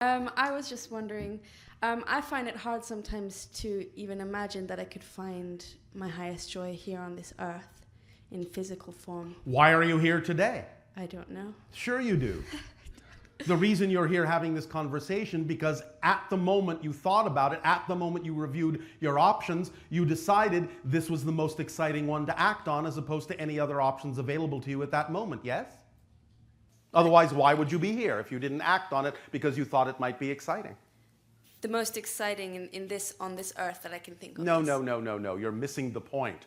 I was just wondering, I find it hard sometimes to even imagine that I could find my highest joy here on this earth in physical form. Why are you here today? I don't know. Sure you do. The reason you're here having this conversation, because at the moment you thought about it, at the moment you reviewed your options, you decided this was the most exciting one to act on as opposed to any other options available to you at that moment, yes? Otherwise, why would you be here if you didn't act on it because you thought it might be exciting? The most exciting on this earth that I can think of. No. You're missing the point.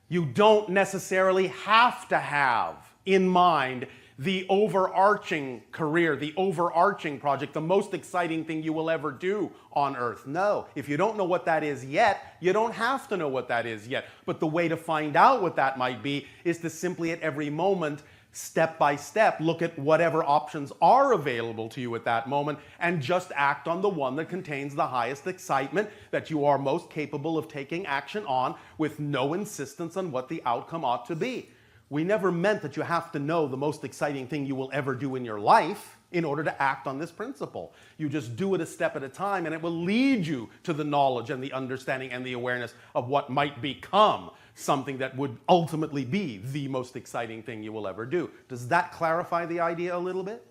You don't necessarily have to have in mind the overarching career, the overarching project, the most exciting thing you will ever do on Earth. No, if you don't know what that is yet, you don't have to know what that is yet. But the way to find out what that might be is to simply at every moment, step by step, look at whatever options are available to you at that moment and just act on the one that contains the highest excitement that you are most capable of taking action on with no insistence on what the outcome ought to be. We never meant that you have to know the most exciting thing you will ever do in your life in order to act on this principle. You just do it a step at a time and it will lead you to the knowledge and the understanding and the awareness of what might become something that would ultimately be the most exciting thing you will ever do. Does that clarify the idea a little bit?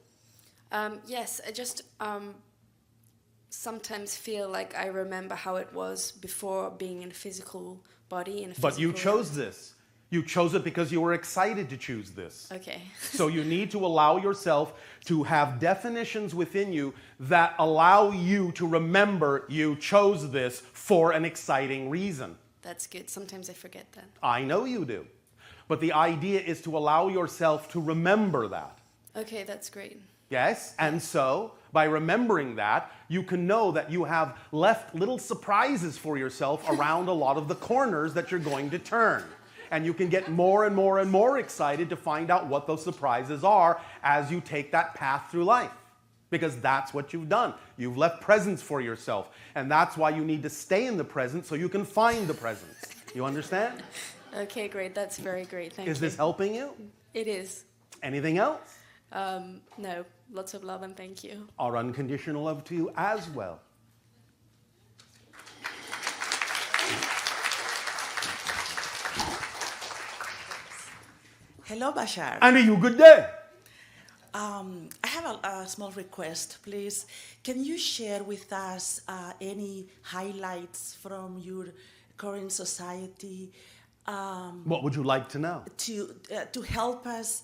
Yes, I just sometimes feel like I remember how it was before being in a physical body. But you chose this. You chose it because you were excited to choose this. Okay. So you need to allow yourself to have definitions within you that allow you to remember you chose this for an exciting reason. That's good. Sometimes I forget that. I know you do. But the idea is to allow yourself to remember that. Okay, that's great. Yes? And so, by remembering that, you can know that you have left little surprises for yourself around a lot of the corners that you're going to turn. And you can get more and more and more excited to find out what those surprises are as you take that path through life. Because that's what you've done. You've left presents for yourself. And that's why you need to stay in the present so you can find the presents. You understand? Okay, great. That's very great. Thank you. Is this helping you? It is. Anything else? No. Lots of love and thank you. Our unconditional love to you as well. Hello, Bashar. And a you good day. I have a small request, please. Can you share with us any highlights from your current society What would you like to know? to help us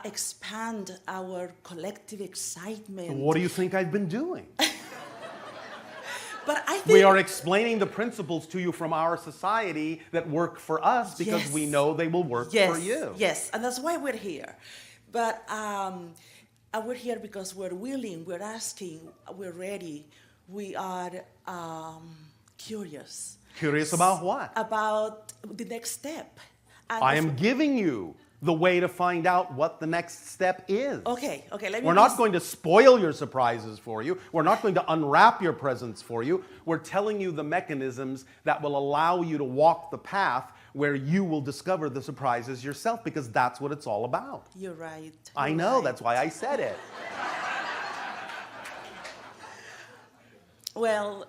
expand our collective excitement? What do you think I've been doing? But I think We are explaining the principles to you from our society that work for us because Yes. we know they will work yes, for you. Yes, and that's why we're here. But we're here because we're willing, we're asking, we're ready. We are curious. Curious about what? About the next step. And I am giving you the way to find out what the next step is. Okay, let me We're not going to spoil your surprises for you. We're not going to unwrap your presents for you. We're telling you the mechanisms that will allow you to walk the path where you will discover the surprises yourself, because that's what it's all about. You're right. I you're know, right. that's why I said it. Well,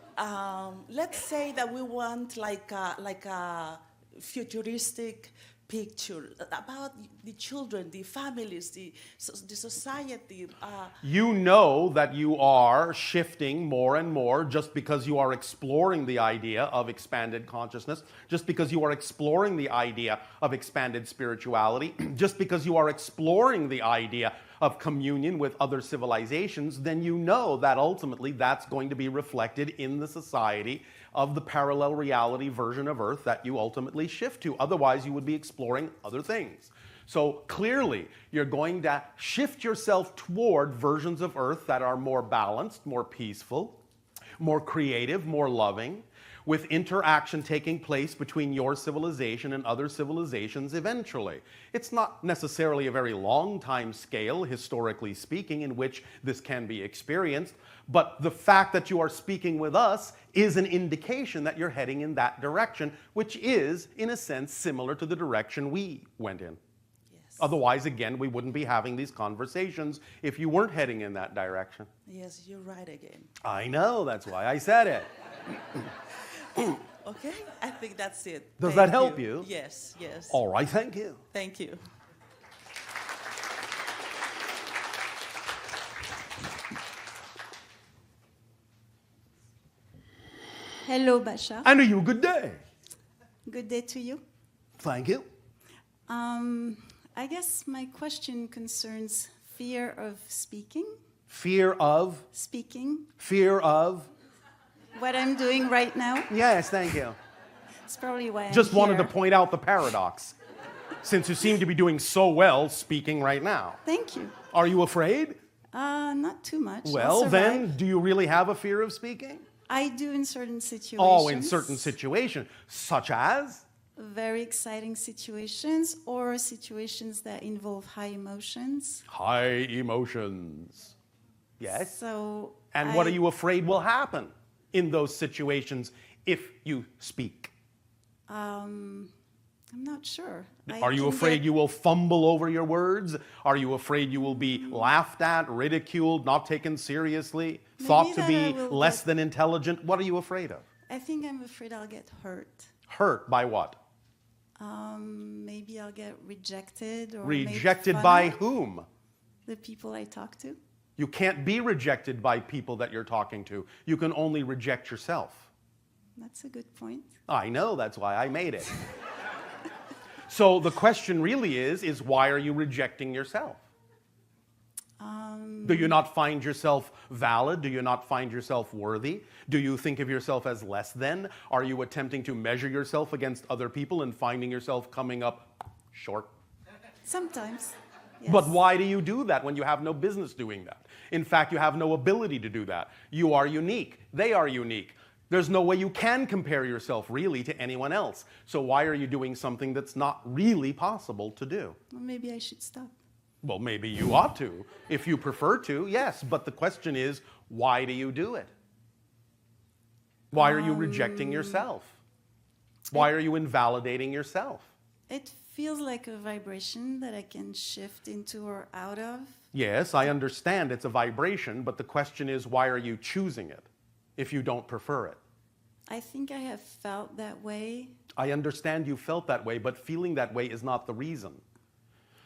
let's say that we want like a futuristic picture about the children, the families, the society. You know that you are shifting more and more just because you are exploring the idea of expanded consciousness, just because you are exploring the idea of expanded spirituality, just because you are exploring the idea of communion with other civilizations, then you know that ultimately that's going to be reflected in the society of the parallel reality version of Earth that you ultimately shift to. Otherwise, you would be exploring other things. So clearly, you're going to shift yourself toward versions of Earth that are more balanced, more peaceful, more creative, more loving, with interaction taking place between your civilization and other civilizations eventually. It's not necessarily a very long time scale, historically speaking, in which this can be experienced, but the fact that you are speaking with us is an indication that you're heading in that direction, which is, in a sense, similar to the direction we went in. Yes. Yes. Otherwise, again, we wouldn't be having these conversations if you weren't heading in that direction. Yes, you're right again. I know, that's why I said it. Okay, I think that's it. Does Thank that help you? Yes, yes. All right, thank you. Thank you. Hello, Bashar. And are you a good day? Good day to you. Thank you. I guess my question concerns fear of speaking. Fear of? Speaking. Fear of? What I'm doing right now. Yes, thank you. It's probably why Just I'm wanted here. to point out the paradox, since you seem to be doing so well speaking right now. Thank you. Are you afraid? Not too much. I'll Well, survive. then, do you really have a fear of speaking? I do in certain situations. Oh, in certain situations, such as? Very exciting situations or situations that involve high emotions. High emotions. Yes? So. And what are you afraid will happen in those situations if you speak? I'm not sure. Are you afraid you will fumble over your words? Are you afraid you will be laughed at, ridiculed, not taken seriously, thought to that I be will less get- than intelligent? What are you afraid of? I think I'm afraid I'll get hurt. Hurt by what? Maybe I'll get rejected or made Rejected fun by of. whom? The people I talk to. You can't be rejected by people that you're talking to. You can only reject yourself. That's a good point. I know, that's why I made it. So the question really is why are you rejecting yourself? Do you not find yourself valid? Do you not find yourself worthy? Do you think of yourself as less than? Are you attempting to measure yourself against other people and finding yourself coming up short? Sometimes. Yes. But why do you do that when you have no business doing that? In fact, you have no ability to do that. You are unique. They are unique. There's no way you can compare yourself really to anyone else. So why are you doing something that's not really possible to do? Well, maybe I should stop. Well, maybe you ought to. If you prefer to, yes. But the question is, why do you do it? Why are you rejecting yourself? Why are you invalidating yourself? It feels like a vibration that I can shift into or out of. Yes, I understand it's a vibration, but the question is, why are you choosing it if you don't prefer it? I think I have felt that way. I understand you felt that way, but feeling that way is not the reason.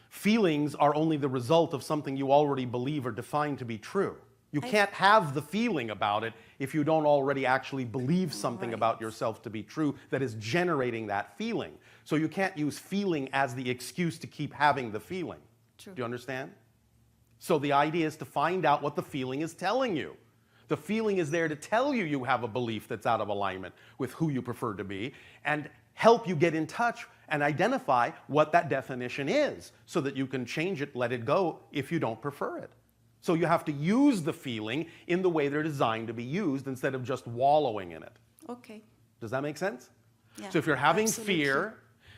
Feelings are only the result of something you already believe or define to be true. You can't have the feeling about it if you don't already actually believe something about yourself to be true that is generating that feeling. So you can't use feeling as the excuse to keep having the feeling. True. Do you understand? So the idea is to find out what the feeling is telling you. The feeling is there to tell you you have a belief that's out of alignment with who you prefer to be and help you get in touch and identify what that definition is so that you can change it, let it go if you don't prefer it. So you have to use the feeling in the way they're designed to be used instead of just wallowing in it. Okay. Does that make sense? Yeah, So if you're having absolutely. fear,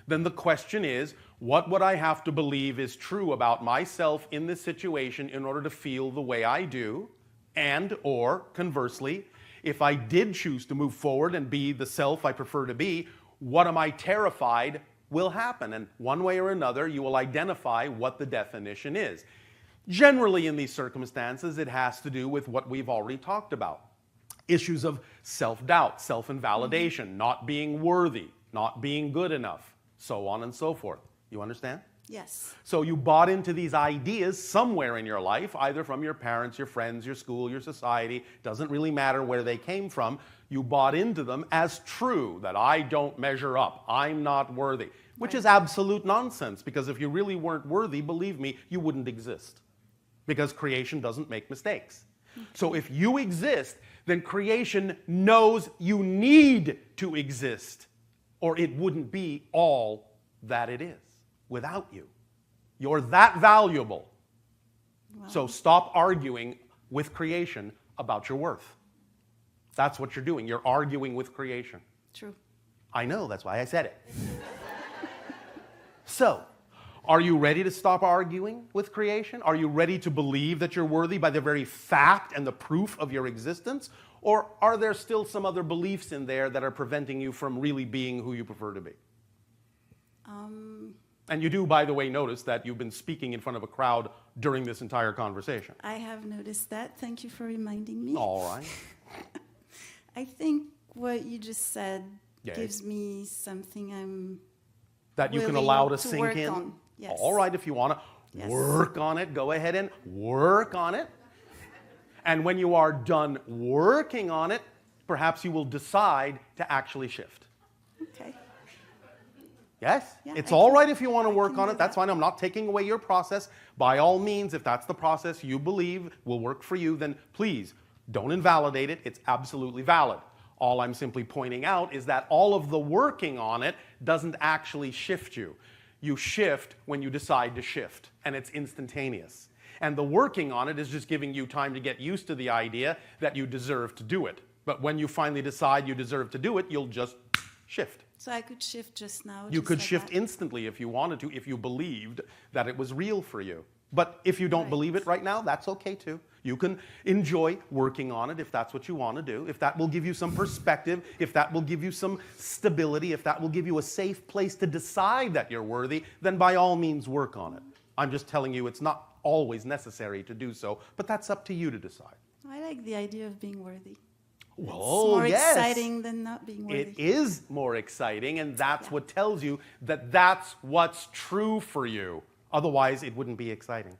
then the question is, what would I have to believe is true about myself in this situation in order to feel the way I do? And, or, conversely, if I did choose to move forward and be the self I prefer to be, what am I terrified will happen? And one way or another, you will identify what the definition is. Generally, in these circumstances, it has to do with what we've already talked about. Issues of self-doubt, self-invalidation, not being worthy, not being good enough, so on and so forth. You understand? Yes. So you bought into these ideas somewhere in your life, either from your parents, your friends, your school, your society. Doesn't really matter where they came from. You bought into them as true, that I don't measure up, I'm not worthy, which is absolute nonsense, because if you really weren't worthy, believe me, you wouldn't exist, because creation doesn't make mistakes. So if you exist, then creation knows you need to exist, or it wouldn't be all that it is without you. You're that valuable. Wow. So stop arguing with creation about your worth. That's what you're doing. You're arguing with creation. True. I know, that's why I said it. So, are you ready to stop arguing with creation? Are you ready to believe that you're worthy by the very fact and the proof of your existence? Or are there still some other beliefs in there that are preventing you from really being who you prefer to be? And you do, by the way, notice that you've been speaking in front of a crowd during this entire conversation. I have noticed that. Thank you for reminding me. All right. I think what you just said Yes. gives me something I'm That you can willing allow to to sink work in. on. Yes. All right, if you want to Yes. work on it, go ahead and work on it. And when you are done working on it, perhaps you will decide to actually shift. Okay. Yes? Yeah, It's I all can- right if you want to I work can on do it. That's that. fine. I'm not taking away your process. By all means, if that's the process you believe will work for you, then please don't invalidate it. It's absolutely valid. All I'm simply pointing out is that all of the working on it doesn't actually shift you. You shift when you decide to shift, and it's instantaneous. And the working on it is just giving you time to get used to the idea that you deserve to do it. But when you finally decide you deserve to do it, you'll just shift. So I could shift just now. You just could like shift that. instantly if you wanted to, if you believed that it was real for you. But if you don't Right. believe it right now, that's okay too. You can enjoy working on it if that's what you want to do, if that will give you some perspective, if that will give you some stability, if that will give you a safe place to decide that you're worthy, then by all means work on it. I'm just telling you it's not always necessary to do so, but that's up to you to decide. I like the idea of being worthy. Well, It's more yes. exciting than not being worthy. It is more exciting, and that's Yeah. what tells you that that's what's true for you. Otherwise, it wouldn't be exciting.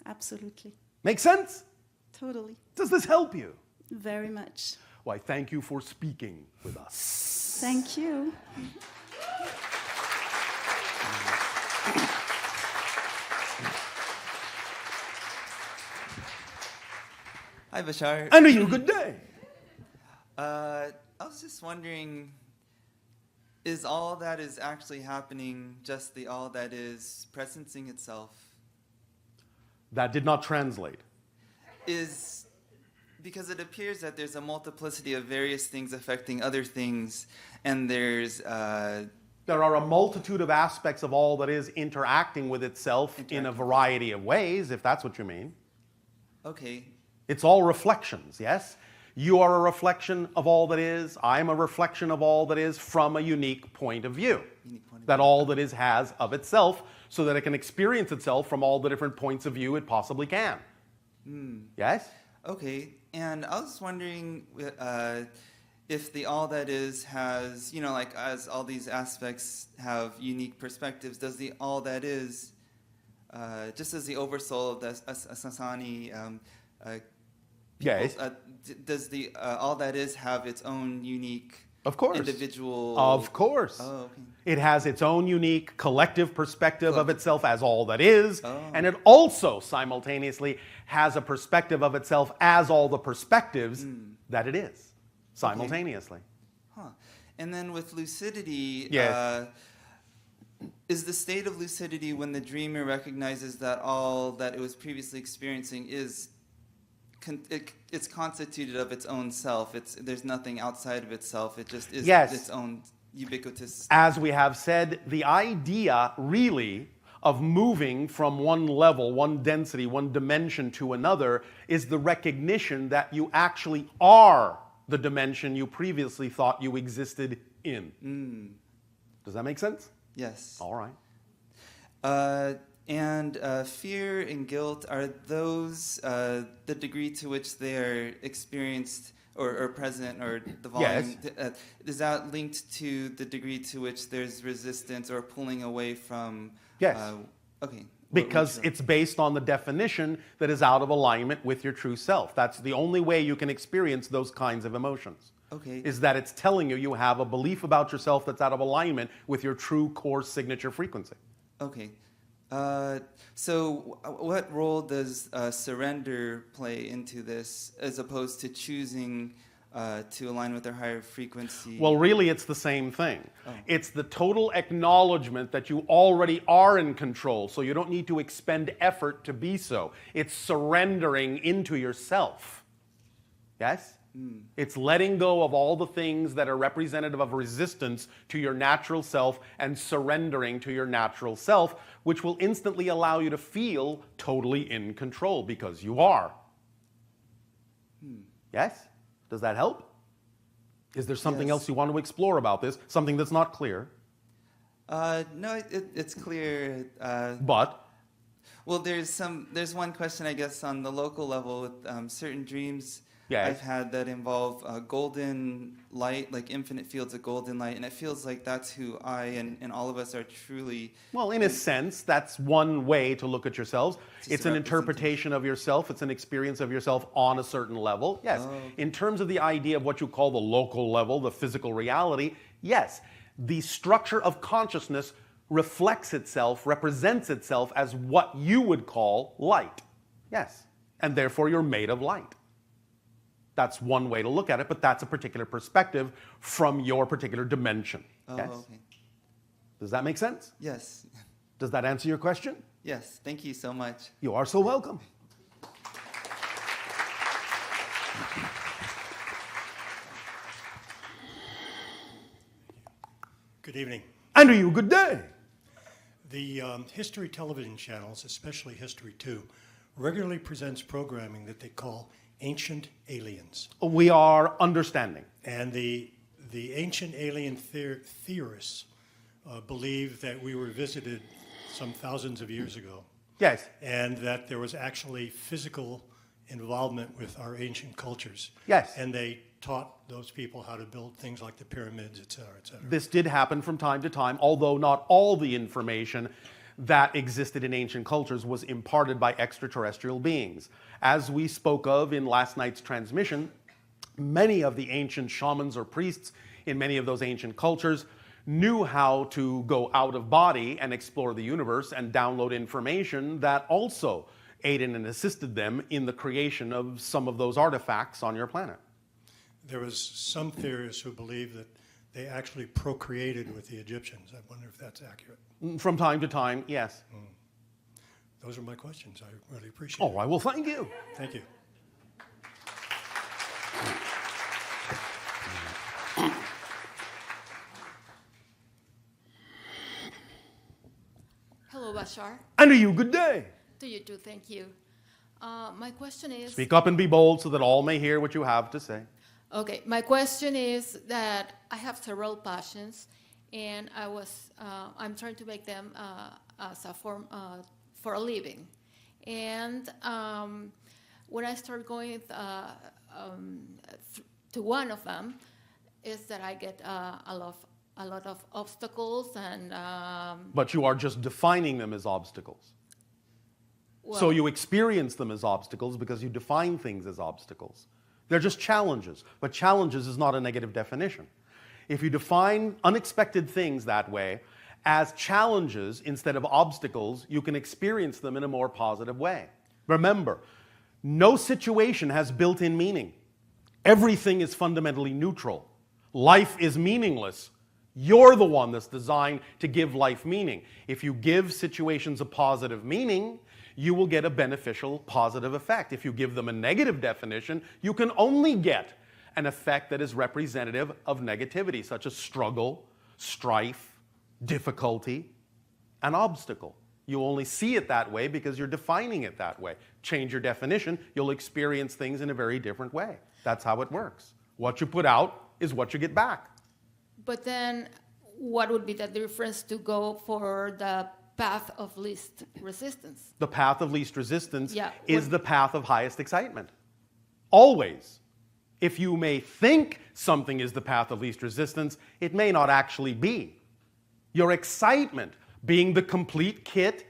Absolutely. Make sense? Totally. Does this help you? Very much. Why, thank you for speaking with us. Thank you. Hi, Bashar. And you, good day. I was just wondering, is all that is actually happening just the all that is presencing itself? That did not translate. Is because it appears that there's a multiplicity of various things affecting other things, and there's There are a multitude of aspects of all that is interacting with itself in a variety of ways, if that's what you mean. okay, It's all reflections, yes? You are a reflection of all that is. I am a reflection of all that is from a unique point of view. Unique point of That view. all that is has of itself, so that it can experience itself from all the different points of view it possibly can. Yes? okay. And I was wondering if the all that is has, you know, like as all these aspects have unique perspectives, does the all that is, just as the oversoul of the Sasani, Yes. does the all that is have its own unique Of course. individual? Of course. Oh, okay. It has its own unique collective perspective of itself as all that is, Oh. and it also simultaneously has a perspective of itself as all the perspectives that it is, simultaneously. Huh. And then with lucidity, Yes. is the state of lucidity when the dreamer recognizes that all that it was previously experiencing is it's constituted of its own self. There's nothing outside of itself. It just is Yes. its own ubiquitous. As we have said, the idea really of moving from one level, one density, one dimension to another is the recognition that you actually are the dimension you previously thought you existed in. Does that make sense? Yes. All right. And fear and guilt, are those the degree to which they are experienced or present, or the volume? Yes. Is that linked to the degree to which there's resistance or pulling away from? Yes. Okay. Because Which- it's based on the definition that is out of alignment with your true self. That's the only way you can experience those kinds of emotions. Okay. Is that it's telling you you have a belief about yourself that's out of alignment with your true core signature frequency. Okay. So what role does surrender play into this as opposed to choosing to align with their higher frequency? Well, really, it's the same thing. Oh. It's the total acknowledgement that you already are in control, so you don't need to expend effort to be so. It's surrendering into yourself. Yes? It's letting go of all the things that are representative of resistance to your natural self and surrendering to your natural self, which will instantly allow you to feel totally in control because you are. Yes? Does that help? Is there something Yes. else you want to explore about this? Something that's not clear? No, it's clear. But Well, there's one question, I guess, on the local level with certain dreams Yes. I've had that involve golden light, like infinite fields of golden light, and it feels like that's who I and all of us are truly. well, in a sense, that's one way to look at yourselves. Just It's a an interpretation of yourself. It's an experience of yourself on a certain level. Yes. Oh, okay. In terms of the idea of what you call the local level, the physical reality, yes. The structure of consciousness reflects itself, represents itself as what you would call light. Yes. And therefore, you're made of light. That's one way to look at it, but that's a particular perspective from your particular dimension. Oh, Yes? okay. Does that make sense? Yes. Does that answer your question? Yes. Thank you so much. You are so welcome. Good evening. And to you, good day. The History television channels, especially History 2, regularly presents programming that they call Ancient Aliens. We are understanding. And the ancient alien theorists believe that we were visited some thousands of years ago, Yes. and that there was actually physical involvement with our ancient cultures. Yes. And they taught those people how to build things like the pyramids, et cetera, et cetera. This did happen from time to time, although not all the information that existed in ancient cultures was imparted by extraterrestrial beings. As we spoke of in last night's transmission, many of the ancient shamans or priests in many of those ancient cultures knew how to go out of body and explore the universe and download information that also aided and assisted them in the creation of some of those artifacts on your planet. There was some theorists who believe that they actually procreated with the Egyptians. I wonder if that's accurate. From time to time, yes. Those are my questions. I really appreciate Oh, I will thank you. it. Thank you. Hello, Bashar. And to you, good day. To you too, thank you. My question is... Speak up and be bold so that all may hear what you have to say. Okay, my question is that I have several passions, and I'm trying to make them as a form for a living. And when I start going to one of them, is that I get a lot of obstacles and... But you are just defining them as obstacles. well, So you experience them as obstacles because you define things as obstacles. They're just challenges, but challenges is not a negative definition. If you define unexpected things that way as challenges instead of obstacles, you can experience them in a more positive way. Remember, no situation has built-in meaning. Everything is fundamentally neutral. Life is meaningless. You're the one that's designed to give life meaning. If you give situations a positive meaning, you will get a beneficial, positive effect. If you give them a negative definition, you can only get an effect that is representative of negativity, such as struggle, strife, difficulty, an obstacle. You only see it that way because you're defining it that way. Change your definition, you'll experience things in a very different way. That's how it works. What you put out is what you get back. but then what would be the difference to go for the path of least resistance? The path of least resistance Yeah, is what- the path of highest excitement. Always. If you may think something is the path of least resistance, it may not actually be. Your excitement, being the complete kit,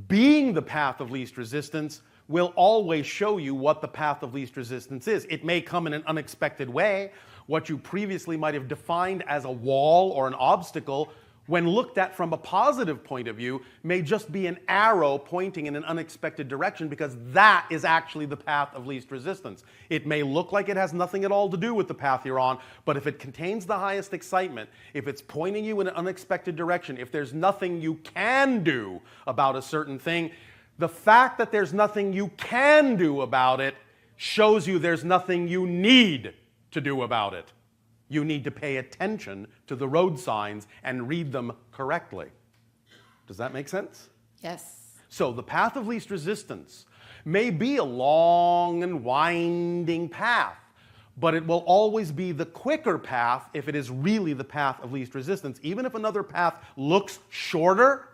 being the path of least resistance, will always show you what the path of least resistance is. It may come in an unexpected way. What you previously might have defined as a wall or an obstacle, when looked at from a positive point of view, may just be an arrow pointing in an unexpected direction, because that is actually the path of least resistance. It may look like it has nothing at all to do with the path you're on, but if it contains the highest excitement, if it's pointing you in an unexpected direction, if there's nothing you can do about a certain thing, the fact that there's nothing you can do about it shows you there's nothing you need to do about it. You need to pay attention to the road signs and read them correctly. Does that make sense? Yes. So the path of least resistance may be a long and winding path, but it will always be the quicker path if it is really the path of least resistance. Even if another path looks shorter,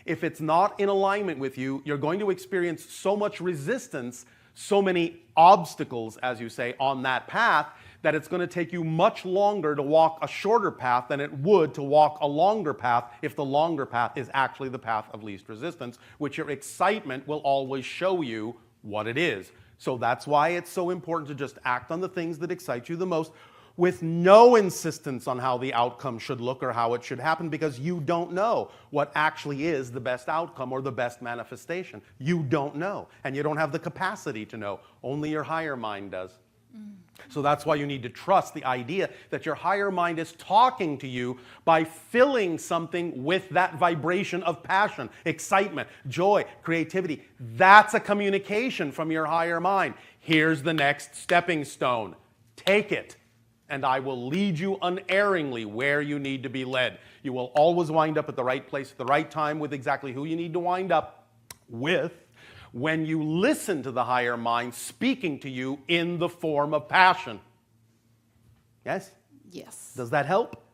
if it's not in alignment with you, you're going to experience so much resistance, so many obstacles, as you say, on that path, that it's going to take you much longer to walk a shorter path than it would to walk a longer path if the longer path is actually the path of least resistance, which your excitement will always show you what it is. So that's why it's so important to just act on the things that excite you the most with no insistence on how the outcome should look or how it should happen, because you don't know what actually is the best outcome or the best manifestation. You don't know, and you don't have the capacity to know. Only your higher mind does. So that's why you need to trust the idea that your higher mind is talking to you by filling something with that vibration of passion, excitement, joy, creativity. That's a communication from your higher mind. Here's the next stepping stone. Take it, and I will lead you unerringly where you need to be led. You will always wind up at the right place at the right time with exactly who you need to wind up with when you listen to the higher mind speaking to you in the form of passion. Yes? Yes. Does that help?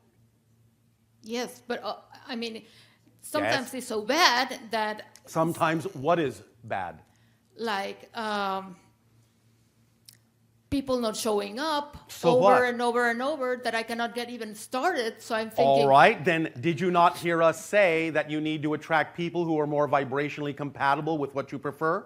Yes, but I mean, sometimes Yes. it's so bad that, Sometimes what is bad? like, people not showing up So over what? and over and over, that I cannot get even started. So I'm thinking, All right, then did you not hear us say that you need to attract people who are more vibrationally compatible with what you prefer?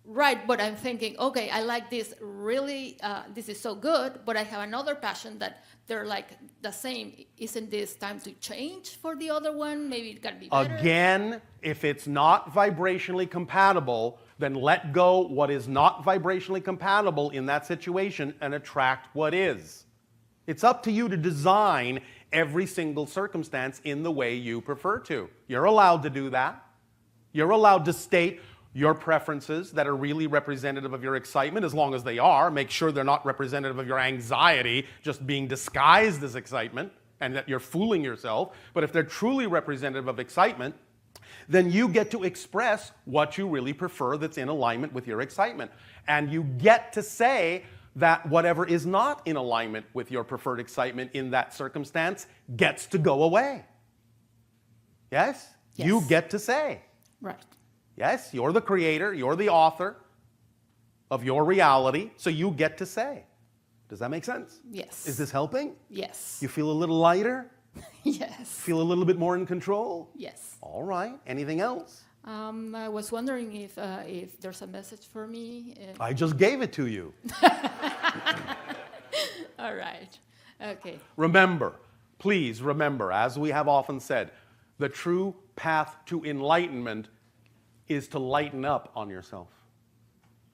right, but I'm thinking, okay, I like this really, this is so good, but I have another passion that they're like the same. Isn't this time to change for the other one? Maybe it can be better. Again, if it's not vibrationally compatible, then let go what is not vibrationally compatible in that situation and attract what is. It's up to you to design every single circumstance in the way you prefer to. You're allowed to do that. You're allowed to state your preferences that are really representative of your excitement, as long as they are. Make sure they're not representative of your anxiety, just being disguised as excitement, and that you're fooling yourself. But if they're truly representative of excitement, then you get to express what you really prefer that's in alignment with your excitement. And you get to say that whatever is not in alignment with your preferred excitement in that circumstance gets to go away. Yes? Yes. You get to say. Right. Yes, you're the creator, you're the author of your reality, so you get to say. Does that make sense? Yes. Is this helping? Yes. You feel a little lighter? Yes. Feel a little bit more in control? Yes. All right. Anything else? I was wondering if there's a message for me. I just gave it to you. All right. Okay. Remember, please remember, as we have often said, the true path to enlightenment is to lighten up on yourself,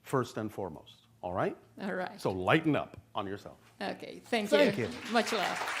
first and foremost. All right? All right. So lighten up on yourself. Okay. Thank Thank you. you. Much love.